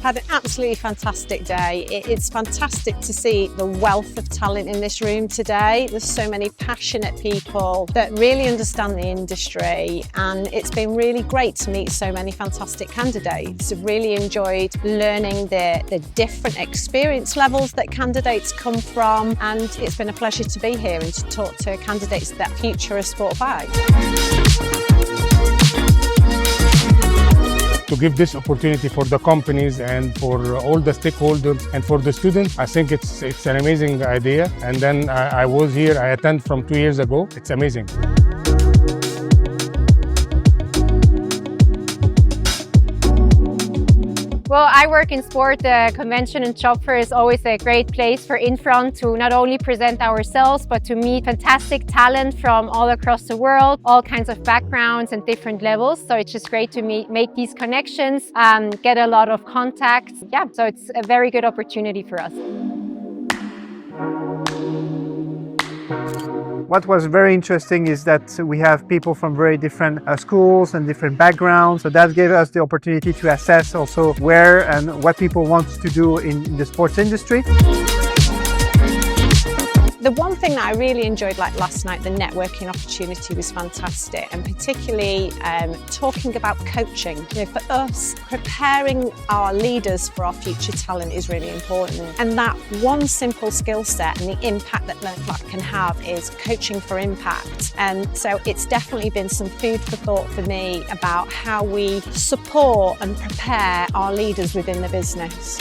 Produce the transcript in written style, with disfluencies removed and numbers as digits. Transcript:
had an absolutely fantastic day. It's fantastic to see the wealth of talent in this room today. There's so many passionate people that really understand the industry, and it's been really great to meet so many fantastic candidates. I've really enjoyed learning the different experience levels that candidates come from, and it's been a pleasure to be here and to talk to candidates that future of sport bike. To give this opportunity for the companies and for all the stakeholders and for the students, I think it's an amazing idea. And then I was here, I attended from 2 years ago. It's amazing. Well, iWorkinSport, the convention and job fair, is always a great place for Infront to not only present ourselves, but to meet fantastic talent from all across the world, all kinds of backgrounds and different levels. So it's just great to make these connections, get a lot of contacts. Yeah, so it's a very good opportunity for us. What was very interesting is that we have people from very different schools and different backgrounds. So that gave us the opportunity to assess also where and what people want to do in the sports industry. The one thing that I really enjoyed, like last night, the networking opportunity was fantastic, and particularly talking about coaching. You know, for us, preparing our leaders for our future talent is really important. And that one simple skill set and the impact that that can have is coaching for impact. And so it's definitely been some food for thought for me about how we support and prepare our leaders within the business.